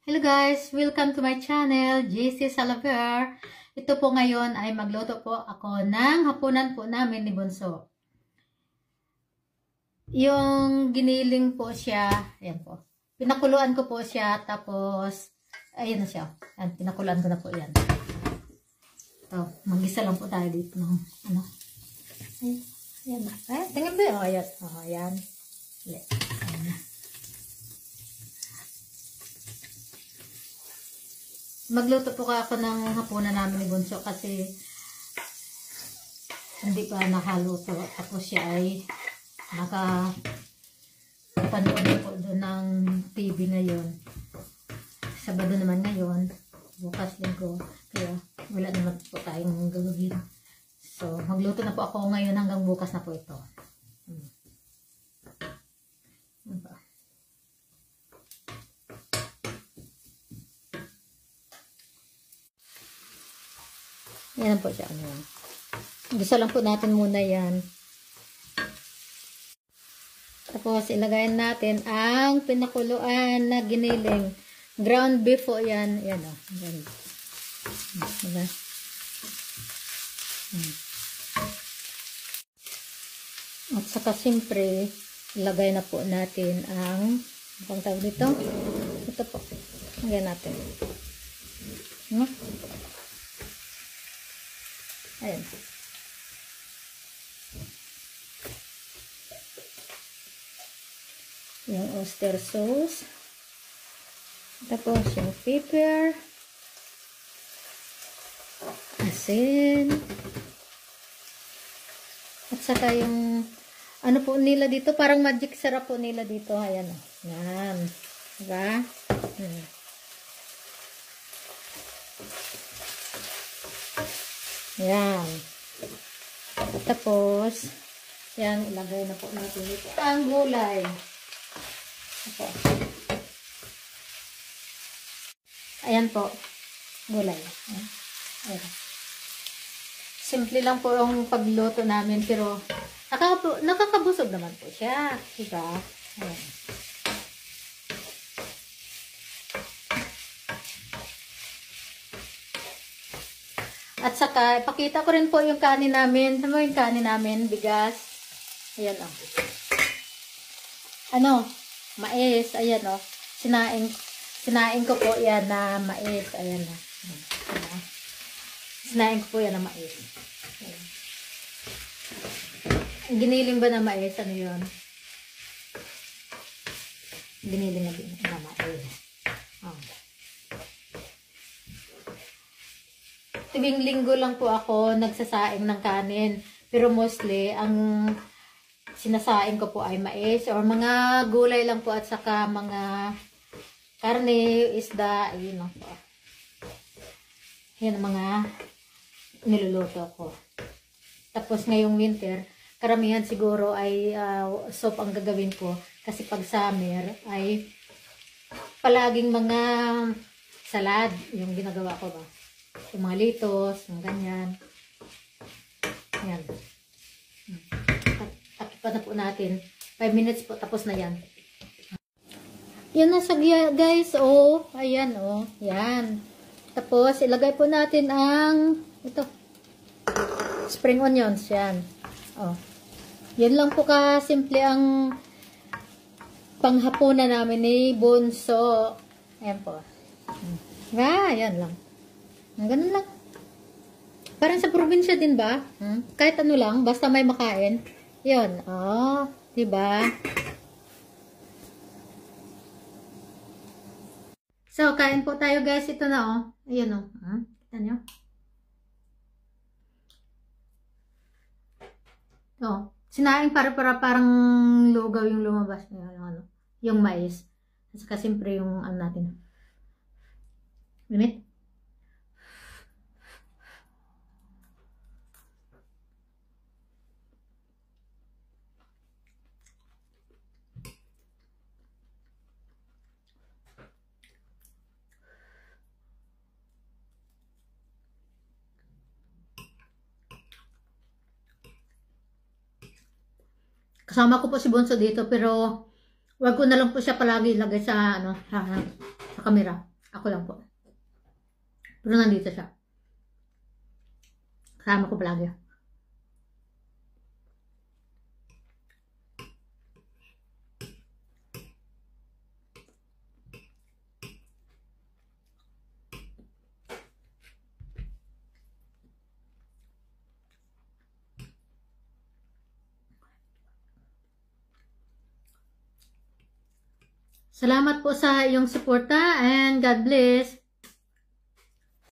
Hello guys! Welcome to my channel, JC Salaver. Ito po ngayon ay magluto po ako ng hapunan po namin ni Bunso. Yung giniling po siya, ayan po. Pinakuluan ko po siya, tapos, ayan na siya. Ayan, pinakuluan ko na po yan. Ito, mag-isa lang po tayo dito ng, ano. Ayan na. Tingnan ba yun? Ayan. Ayan. Ayan na. Magluto po ako ng hapunan namin ni Bunso kasi hindi pa nakaluto. Tapos siya ay nakapanood po doon ng TV ngayon. Sabado naman ngayon. Bukas linggo. Kaya wala naman po tayong gagawin. So magluto na po ako ngayon hanggang bukas na po ito. Yan po siya. Gisa lang po natin muna yan. Tapos ilagayin natin ang pinakuluan na giniling. Ground beef po yan. Yan o. Diba? At saka siyempre, ilagay na po natin ang ang tawag dito. Ito po. Ilagay natin. Ayan. Yung oyster sauce. Tapos yung pepper. Asin. At saka yung ano po nila dito, parang magic sarap po nila dito. Ayan. Yan. Diba? Yan. Tapos, yan, ilagay na po natin ito. Ang gulay. Ito. Ayan po. Gulay. Ayan. Simple lang po yung pagluto namin, pero nakakabusog naman po siya. Diba? Ayan. At saka, ipakita ko rin po yung kanin namin. Ano yung kanin namin? Bigas. Ayan o. Ano? Mais. Ayan o. Sinaing ko po yan na mais. Ayan o. Sinaing ko po yan na mais. Ayan. Giniling ba na mais? Ano yun? Giniling na mais. Oh. Tuwing linggo lang po ako nagsasaing ng kanin. Pero mostly, ang sinasaing ko po ay mais or mga gulay lang po at saka mga karne, isda, ayun lang po. Yan ang mga niluluto ko. Tapos ngayong winter, karamihan siguro ay soup ang gagawin ko. Kasi pag summer ay palaging mga salad yung ginagawa ko ba. Yung mga litos, yung ganyan. Ayan. Takipan na po natin. 5 minutes po, tapos na yan. Yan na siya guys, oh. Ayan, oh. Yan. Tapos, ilagay po natin ang, ito, spring onions, yan. Oh. Yan lang po kasimple ang panghapunan namin ni Bunso. Ayan po. Yan lang. Ganun lang. Parang sa probinsya din ba? Kahit ano lang, basta may makain. Yun. Oh, diba? So, kain po tayo guys. Ito na oh. Ayan oh. Kita nyo? Oh. Sinaing parang lugaw yung lumabas. Yung mais. Kasi siyempre yung ano natin. Minute. Kasama ko po si Bunso dito, pero wag ko na lang po siya palagi ilagay sa ano, sa camera. Ako lang po. Pero nandito siya. Kasama ko palagi. Salamat po sa iyong suporta and God bless.